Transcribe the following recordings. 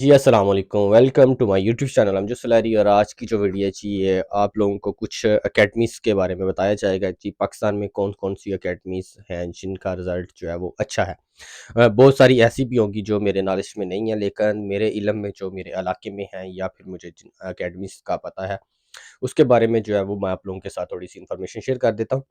जी, अस्सलाम वालेकुम। Welcome to my YouTube channel. I'm just सलारी और आज की जो वीडियो है जी ये आप लोगों को कुछ अकेडमीज़ के बारे में बताया जाएगा जी पाकिस्तान में कौन-कौन सी अकेडमीज़ हैं जिनका रिज़ल्ट जो है वो अच्छा है। बहुत सारी ऐसी भी होंगी जो मेरे नॉलेज में नहीं है लेकिन मेरे इल्म में जो मेरे इलाके में हैं या फिर मुझे जिन अकेडमीज़ का पता है, उसके बारे में जो है वो मैं आप लोगों के साथ थोड़ी-सी इन्फॉर्मेशन शेयर कर देता हूँ।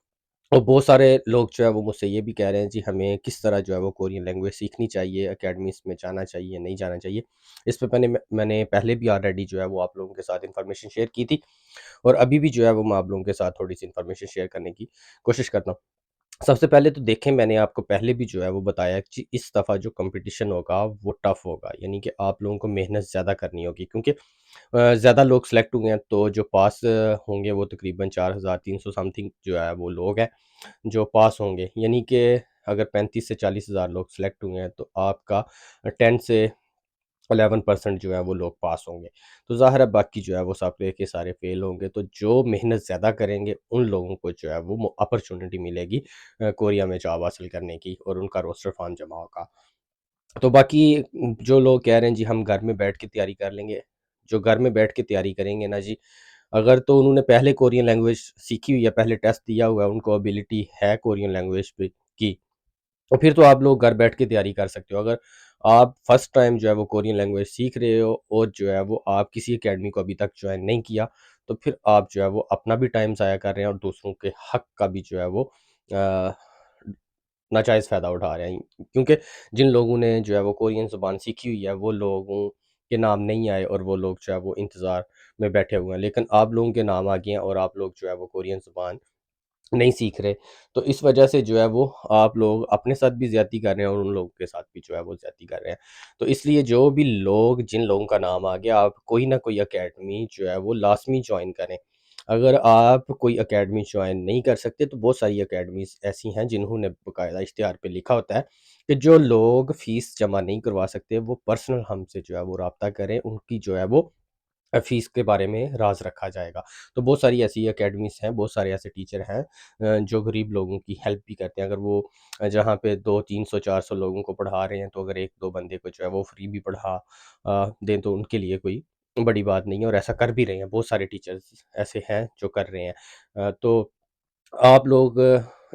और बहुत सारे लोग जो है वो मुझसे ये भी कह रहे हैं जी हमें किस तरह जो है वो कोरियन लैंग्वेज सीखनी चाहिए, अकेडमीज़ में जाना चाहिए, नहीं जाना चाहिए। इस पे मैंने पहले भी ऑलरेडी जो है वो आप लोगों के साथ इन्फॉर्मेशन शेयर की थी और अभी भी जो है वो मैं आप लोगों के साथ थोड़ी-सी इन्फॉर्मेशन शेयर करने की कोशिश करता हूँ। सबसे पहले तो देखें मैंने आपको पहले भी जो है वो बताया कि इस दफ़ा जो कंपटीशन होगा वो टफ़ होगा, यानी कि आप लोगों को मेहनत ज़्यादा करनी होगी क्योंकि ज़्यादा लोग सेलेक्ट हुए हैं तो जो पास होंगे वो तकरीबन 4300 समथिंग जो है वो लोग हैं जो पास होंगे, यानी कि अगर 35 से 40,000 लोग सेलेक्ट हुए हैं तो आपका 10 से 11% जो है वो लोग पास होंगे। तो ज़ाहिर है बाकी जो है वो सारे के सारे फेल होंगे, तो जो मेहनत ज़्यादा करेंगे उन लोगों को जो है वो अपॉर्चुनिटी मिलेगी कोरिया में जॉब हासिल करने की और उनका रोस्टर फॉर्म जमा होगा। तो बाकी जो लोग कह रहे हैं जी हम घर में बैठ के तैयारी कर लेंगे, जो घर में बैठ के तैयारी करेंगे ना जी, अगर तो उन्होंने पहले कोरियन लैंग्वेज सीखी हुई है, पहले टेस्ट दिया हुआ है, उनको एबिलिटी है कोरियन लैंग्वेज पे की, तो फिर तो आप लोग घर बैठ के तैयारी कर सकते हो। अगर आप फर्स्ट टाइम जो है वो कोरियन लैंग्वेज सीख रहे हो और जो है वो आप किसी अकेडमी को अभी तक जॉइन नहीं किया, तो फिर आप जो है वो अपना भी टाइम ज़ाया कर रहे हैं और दूसरों के हक का भी जो है वो अ, नाजायज़ फ़ायदा उठा रहे हैं। क्योंकि जिन लोगों ने जो है वो कोरियन ज़ुबान सीखी हुई है, वो लोगों के नाम नहीं आए और वो लोग जो है वो इंतज़ार में बैठे हुए हैं। लेकिन आप लोगों के नाम आ गए हैं और आप लोग जो है वो कोरियन ज़ुबान नहीं सीख रहे। तो इस वजह से जो है वो आप लोग अपने साथ भी ज़्यादती कर रहे हैं और उन लोगों के साथ भी जो है वो ज़्यादती कर रहे हैं। तो इसलिए जो भी लोग जिन लोगों का नाम आ गया, आप कोई ना कोई अकेडमी जो है वो लाज़मी जॉइन करें। अगर आप कोई अकेडमी जॉइन नहीं कर सकते तो बहुत सारी अकेडमीज़ ऐसी हैं जिन्होंने बाकायदा इश्तिहार पे लिखा होता है कि जो लोग फ़ीस जमा नहीं करवा सकते वो पर्सनल हमसे जो है वो राब्ता करें, उनकी जो है वो फ़ीस के बारे में राज़ रखा जाएगा। तो बहुत सारी ऐसी अकेडमीज़ हैं, बहुत सारे ऐसे टीचर हैं जो गरीब लोगों की हेल्प भी करते हैं। अगर वो जहाँ पे 2 300 400 लोगों को पढ़ा रहे हैं, तो अगर 1-2 बंदे को जो है वो फ्री भी पढ़ा दें तो उनके लिए कोई बड़ी बात नहीं है और ऐसा कर भी रहे हैं। बहुत सारे टीचर्स ऐसे हैं जो कर रहे हैं। तो आप लोग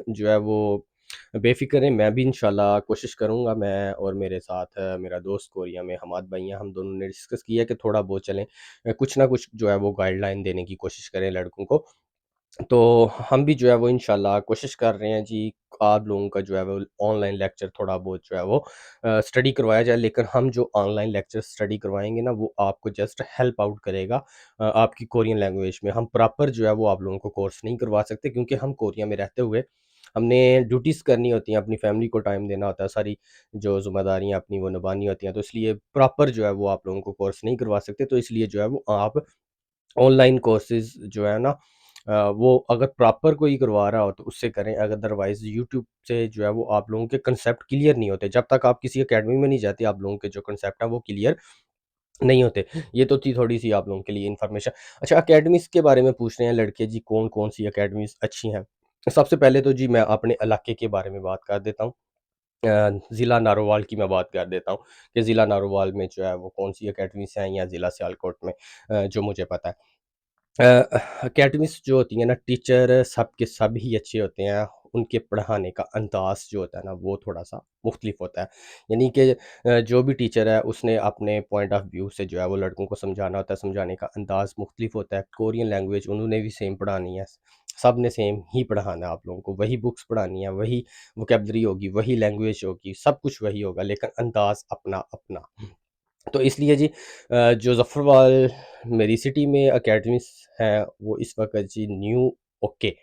जो है वो बेफ़िक्र रहें, मैं भी इंशाल्लाह कोशिश करूँगा। मैं और मेरे साथ मेरा दोस्त कोरिया में हमाद भाई हैं, हम दोनों ने डिस्कस किया है कि थोड़ा बहुत चलें कुछ ना कुछ जो है वो गाइडलाइन देने की कोशिश करें लड़कों को। तो हम भी जो है वो इंशाल्लाह कोशिश कर रहे हैं जी, आप लोगों का जो है वो ऑनलाइन लेक्चर थोड़ा बहुत जो है वो स्टडी करवाया जाए। लेकिन हम जो ऑनलाइन लेक्चर स्टडी करवाएँगे ना, वो आपको जस्ट हेल्प आउट करेगा आपकी कोरियन लैंग्वेज में। हम प्रॉपर जो है वो आप लोगों को कोर्स नहीं करवा सकते क्योंकि हम कोरिया में रहते हुए हमने ड्यूटीज़ करनी होती हैं, अपनी फैमिली को टाइम देना होता है, सारी जो ज़िम्मेदारियाँ अपनी वो निभानी होती हैं। तो इसलिए प्रॉपर जो है वो आप लोगों को कोर्स नहीं करवा सकते। तो इसलिए जो है वो आप ऑनलाइन कोर्सेज़ जो है ना वो अगर प्रॉपर कोई करवा रहा हो तो उससे करें, अगर अदरवाइज़ यूट्यूब से जो है वो आप लोगों के कांसेप्ट क्लियर नहीं होते। जब तक आप किसी अकेडमी में नहीं जाते, आप लोगों के जो कांसेप्ट हैं वो क्लियर नहीं होते। ये तो थी थोड़ी-सी आप लोगों के लिए इन्फॉर्मेशन। अच्छा, अकेडमीज़ के बारे में पूछ रहे हैं लड़के जी कौन-कौन सी अकेडमीज़ अच्छी हैं? सबसे पहले तो जी मैं अपने इलाके के बारे में बात कर देता हूँ। ज़िला नारोवाल की मैं बात कर देता हूँ कि ज़िला नारोवाल में जो है वो कौन-सी अकेडमीज़ हैं या ज़िला सियालकोट में जो मुझे पता है। अकेडमीज़ जो होती हैं ना, टीचर सब के सब ही अच्छे होते हैं। उनके पढ़ाने का अंदाज़ जो होता है ना, वो थोड़ा-सा मुख्तलिफ होता है। यानी कि जो भी टीचर है, उसने अपने पॉइंट ऑफ व्यू से जो है वो लड़कों को समझाना होता है, समझाने का अंदाज़ मुख्तलिफ होता है। कोरियन लैंग्वेज उन्होंने भी सेम पढ़ानी है, सब ने सेम ही पढ़ाना है आप लोगों को। वही बुक्स पढ़ानी है, वही वोकैब्युलरी होगी, वही लैंग्वेज होगी, सब कुछ वही होगा, लेकिन अंदाज़ अपना-अपना। तो इसलिए जी जो ज़फ़रवाल मेरी सिटी में अकेडमीज़ हैं, वो इस वक़्त G okay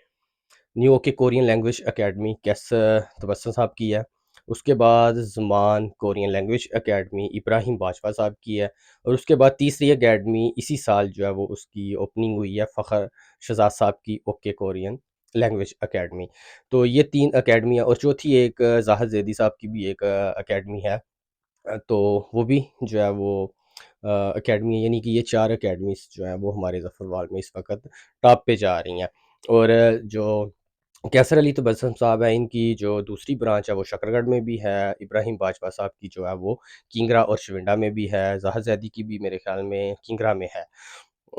new okay Korean language academy Tabassum sahab की है। उसके बाद Zaman Korean language academy Ibrahim Bajwa sahab की है और उसके बाद तीसरी अकेडमी इसी साल जो है वो उसकी ओपनिंग हुई है, फ़ख़र शहज़ाद साहब की ओके कोरियन लैंग्वेज अकेडमी। तो ये 3 अकेडमियाँ और चौथी एक ज़ाहिद ज़ैदी साहब की भी एक अकेडमी है। तो वो भी जो है वो अकेडमी है, यानी कि ये 4 अकेडमीज़ जो हैं वो हमारे ज़फ़रवाल में इस वक़्त टॉप पे जा रही हैं। और जो कैसर अली तबस्सुम साहब हैं, इनकी जो दूसरी ब्रांच है वो शकरगढ़ में भी है, इब्राहिम बाजवा साहब की जो है वो किंगरा और शविंडा में भी है, ज़ाहिर ज़ैदी की भी मेरे ख़्याल में किंगरा में है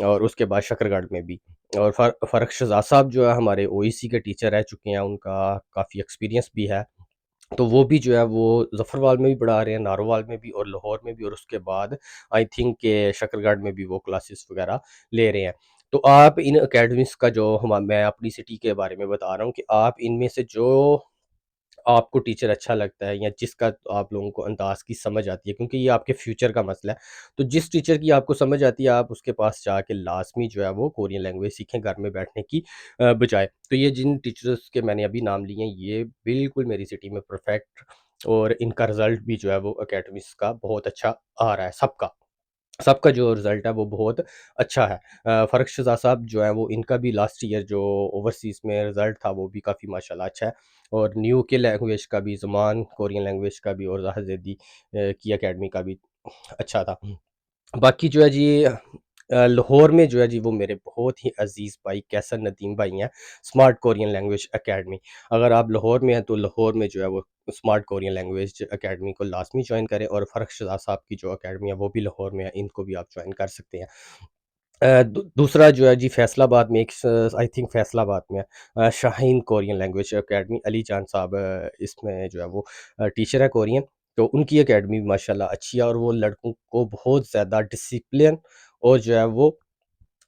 और उसके बाद शकरगढ़ में भी। और फ़र्रुख शहज़ाद साहब जो है हमारे ओईसी के टीचर रह चुके हैं, उनका काफ़ी एक्सपीरियंस भी है। तो वो भी जो है वो ज़फ़रवाल में भी पढ़ा रहे हैं, नारोवाल में भी और लाहौर में भी और उसके बाद आई थिंक के शकरगढ़ में भी वो क्लासेस वग़ैरह ले रहे हैं। तो आप इन अकेडमीज़ का जो हम मैं अपनी सिटी के बारे में बता रहा हूँ कि आप इनमें से जो आपको टीचर अच्छा लगता है या जिसका आप लोगों को अंदाज़ की समझ आती है, क्योंकि ये आपके फ्यूचर का मसला है। तो जिस टीचर की आपको समझ आती है, आप उसके पास जाके लाज़मी जो है वो कोरियन लैंग्वेज सीखें घर में बैठने की बजाय। तो ये जिन टीचर्स के मैंने अभी नाम लिए हैं, ये बिल्कुल मेरी सिटी में परफ़ेक्ट और इनका रिज़ल्ट भी जो है वो अकेडमीज़ का बहुत अच्छा आ रहा है सबका। सबका जो रिज़ल्ट है वो बहुत अच्छा है। फ़र्रुख शहज़ाद साहब जो हैं वो इनका भी लास्ट ईयर जो ओवरसीज़ में रिज़ल्ट था वो भी काफ़ी माशाल्लाह अच्छा है और न्यू के लैंग्वेज का भी, ज़ुमान कोरियन लैंग्वेज का भी और ज़ाहिर ज़ैदी की अकेडमी का भी अच्छा था। बाकी जो है जी लाहौर में जो है जी वो मेरे बहुत ही अज़ीज़ भाई कैसर नदीम भाई हैं, स्मार्ट कोरियन लैंग्वेज अकेडमी। अगर आप लाहौर में हैं तो लाहौर में जो है वो स्मार्ट कोरियन लैंग्वेज अकेडमी को लाज़मी जॉइन करें और फ़र्रुख शहज़ाद साहब की जो अकेडमी है वो भी लाहौर में है, इनको भी आप जॉइन कर सकते हैं। दूसरा जो है जी फैसलाबाद में एक आई थिंक फैसलाबाद में है Shaheen Korean language academy Ali जान साहब इसमें जो है वो टीचर है कोरियन। तो उनकी अकेडमी भी माशाल्लाह अच्छी है और वो लड़कों को बहुत ज़्यादा डिसिप्लिन और जो है वो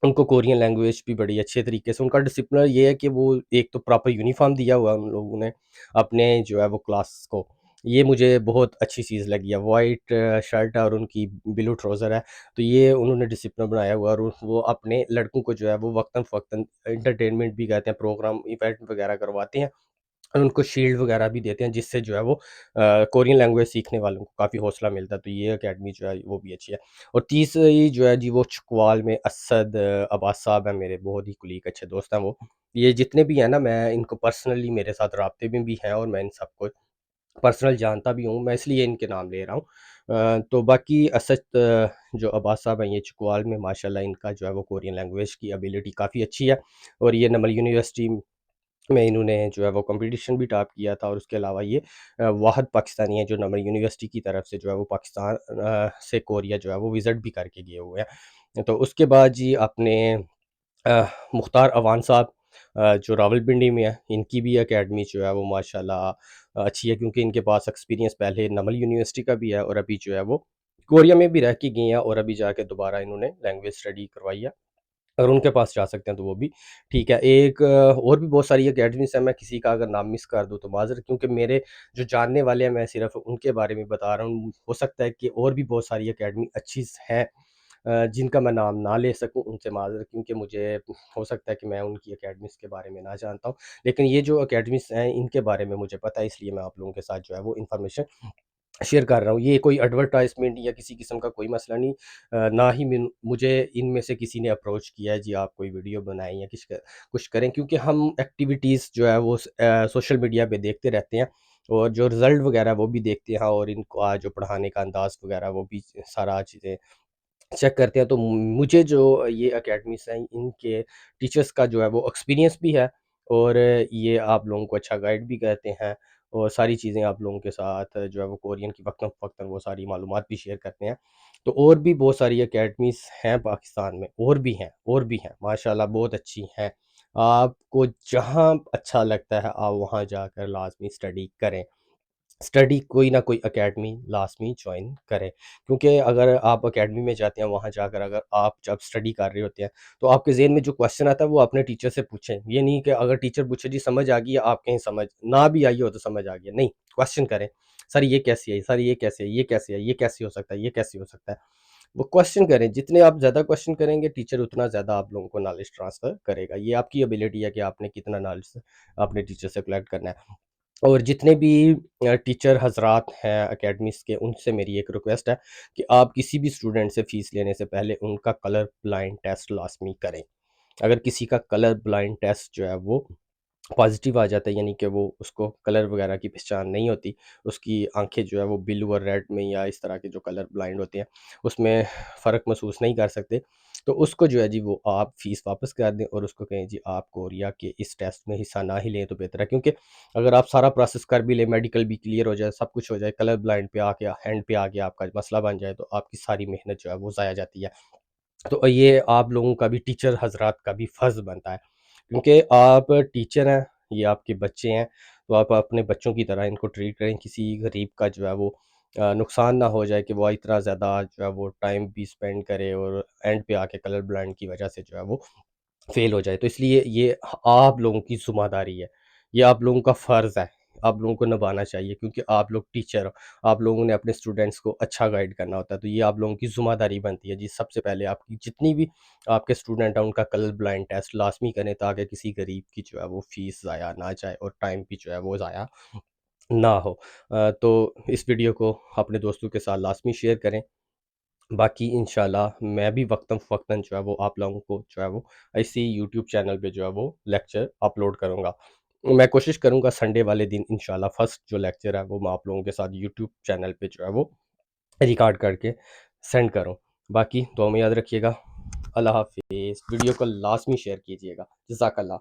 उनको कोरियन लैंग्वेज भी बड़ी अच्छे तरीके से उनका डिसिप्लिन ये है कि वो एक तो प्रॉपर यूनिफ़ॉर्म दिया हुआ है उन लोगों ने अपने जो है वो क्लास को। ये मुझे बहुत अच्छी चीज़ लगी है, व्हाइट शर्ट है और उनकी ब्लू ट्राउज़र है। तो ये उन्होंने डिसिप्लिन बनाया हुआ है और वो अपने लड़कों को जो है वो वक़्तन-फ़वक़्तन एंटरटेनमेंट भी कहते हैं, प्रोग्राम इवेंट वगैरह करवाते हैं और उनको शील्ड वगैरह भी देते हैं जिससे जो है वो कोरियन लैंग्वेज सीखने वालों को काफ़ी हौसला मिलता है। तो ये अकेडमी जो है वो भी अच्छी है। और तीसरी जो है जी वो चकवाल में असद अब्बास साहब हैं मेरे बहुत ही कुलीग अच्छे दोस्त हैं वो। ये जितने भी हैं ना मैं इनको पर्सनली मेरे साथ राब्ते में भी हैं और मैं इन सबको पर्सनल जानता भी हूँ, मैं इसलिए इनके नाम ले रहा हूँ। तो बाकी असद जो अब्बास साहब हैं ये चकवाल में माशाल्लाह इनका जो है वो कोरियन लैंग्वेज की एबिलिटी काफ़ी अच्छी है और ये नमल यूनिवर्सिटी में इन्होंने जो है वो कॉम्पिटिशन भी टॉप किया था और उसके अलावा ये वाहिद पाकिस्तानी है जो नमल यूनिवर्सिटी की तरफ से जो है वो पाकिस्तान से कोरिया जो है वो विज़िट भी करके गए हुए हैं। तो उसके बाद जी अपने मुख्तार अवान साहब जो रावलपिंडी में है, इनकी भी अकेडमी जो है वो माशाल्लाह अच्छी है क्योंकि इनके पास एक्सपीरियंस पहले नमल यूनिवर्सिटी का भी है और अभी जो है वो कोरिया में भी रह के गए हैं और अभी जाके दोबारा इन्होंने लैंग्वेज स्टडी करवाई है। अगर उनके पास जा सकते हैं तो वो भी ठीक है। एक और भी बहुत सारी अकेडमीज़ हैं, मैं किसी का अगर नाम मिस कर दूँ तो माज़रत क्योंकि मेरे जो जानने वाले हैं मैं सिर्फ़ उनके बारे में बता रहा हूँ। हो सकता है कि और भी बहुत सारी अकेडमी अच्छी हैं जिनका मैं नाम ना ले सकूँ, उनसे माज़रत क्योंकि मुझे हो सकता है कि मैं उनकी अकेडमीज़ के बारे में ना जानता हूँ। लेकिन ये जो अकेडमीज़ हैं इनके बारे में मुझे पता है इसलिए मैं आप लोगों के साथ जो है वो इन्फॉर्मेशन शेयर कर रहा हूँ। ये कोई एडवर्टाइज़मेंट या किसी किस्म का कोई मसला नहीं ना ही मुझे इनमें से किसी ने अप्रोच किया है जी आप कोई वीडियो बनाएँ या कुछ करें क्योंकि हम एक्टिविटीज़ जो है वो सोशल मीडिया पे देखते रहते हैं और जो रिज़ल्ट वगैरह वो भी देखते हैं और इनको जो पढ़ाने का अंदाज़ वगैरह वो भी सारा चीज़ें चेक करते हैं। तो मुझे जो ये अकेडमीज़ हैं इनके टीचर्स का जो है वो एक्सपीरियंस भी है और ये आप लोगों को अच्छा गाइड भी करते हैं और सारी चीज़ें आप लोगों के साथ जो है वो कोरियन की वक़्तन-फ़वक़्तन वो सारी मालूमात भी शेयर करते हैं। तो और भी बहुत सारी अकेडमीज़ हैं पाकिस्तान में और भी हैं माशाल्लाह बहुत अच्छी हैं। आपको जहाँ अच्छा लगता है आप वहाँ जाकर लाज़मी स्टडी करें। स्टडी कोई ना कोई अकेडमी लाज़मी जॉइन करें क्योंकि अगर आप अकेडमी में जाते हैं वहाँ जाकर अगर आप जब स्टडी कर रहे होते हैं तो आपके ज़हन में जो क्वेश्चन आता है वो अपने टीचर से पूछें। ये नहीं कि अगर टीचर पूछे जी समझ आ गई है आप कहें समझ ना भी आई हो तो समझ आ गया नहीं क्वेश्चन करें। सर ये कैसे है? सर ये कैसे है? ये कैसे है? ये कैसे हो सकता है? ये कैसे हो सकता है? वो क्वेश्चन करें, जितने आप ज़्यादा क्वेश्चन करेंगे टीचर उतना ज़्यादा आप लोगों को नॉलेज ट्रांसफ़र करेगा। ये आपकी एबिलिटी है कि आपने कितना नॉलेज अपने टीचर से कलेक्ट करना है। और जितने भी टीचर हज़रात हैं अकेडमीज़ के उनसे मेरी एक रिक्वेस्ट है कि आप किसी भी स्टूडेंट से फ़ीस लेने से पहले उनका कलर ब्लाइंड टेस्ट लाज़मी करें। अगर किसी का कलर ब्लाइंड टेस्ट जो है वो पॉजिटिव आ जाता है, यानी कि वो उसको कलर वगैरह की पहचान नहीं होती, उसकी आंखें जो है वो ब्लू और रेड में या इस तरह के जो कलर ब्लाइंड होते हैं उसमें फ़र्क महसूस नहीं कर सकते, तो उसको जो है जी वो आप फ़ीस वापस कर दें और उसको कहें जी आप कोरिया के इस टेस्ट में हिस्सा ना ही लें तो बेहतर है, क्योंकि अगर आप सारा प्रोसेस कर भी लें, मेडिकल भी क्लियर हो जाए, सब कुछ हो जाए, कलर ब्लाइंड पे आके हैंड पे आके आपका मसला बन जाए, तो आपकी सारी मेहनत जो है वो ज़ाया जाती है। तो ये आप लोगों का भी, टीचर हज़रात का भी फ़र्ज़ बनता है, क्योंकि आप टीचर हैं, ये आपके बच्चे हैं, तो आप अपने बच्चों की तरह इनको ट्रीट करें। किसी गरीब का जो है वो नुकसान ना हो जाए कि वो इतना ज़्यादा जो है वो टाइम भी स्पेंड करे और एंड पे आके कलर ब्लाइंड की वजह से जो है वो फ़ेल हो जाए। तो इसलिए ये आप लोगों की ज़िम्मेदारी है, ये आप लोगों का फ़र्ज़ है, आप लोगों को निभाना चाहिए, क्योंकि आप लोग टीचर हो, आप लोगों ने अपने स्टूडेंट्स को अच्छा गाइड करना होता है, तो ये आप लोगों की ज़िम्मेदारी बनती है जी। सबसे पहले आपकी जितनी भी आपके स्टूडेंट हैं उनका कलर ब्लाइंड टेस्ट लाज़मी करें, ताकि किसी गरीब की जो है वो फ़ीस ज़ाया ना जाए और टाइम भी जो है वो ज़ाया ना हो। तो इस वीडियो को अपने दोस्तों के साथ लाज़मी शेयर करें। बाकी इंशाल्लाह मैं भी वक्तन-फ़वक्तन जो है वो आप लोगों को जो है वो ऐसे ही यूट्यूब चैनल पे जो है वो लेक्चर अपलोड करूँगा। मैं कोशिश करूँगा संडे वाले दिन इंशाल्लाह फर्स्ट जो लेक्चर है वो मैं आप लोगों के साथ यूट्यूब चैनल पे जो है वो रिकॉर्ड करके सेंड करूँ। बाकी दुआ में याद रखिएगा। अल्लाह हाफ़िज़। वीडियो को लाज़मी शेयर कीजिएगा। जज़ाकल्लाह।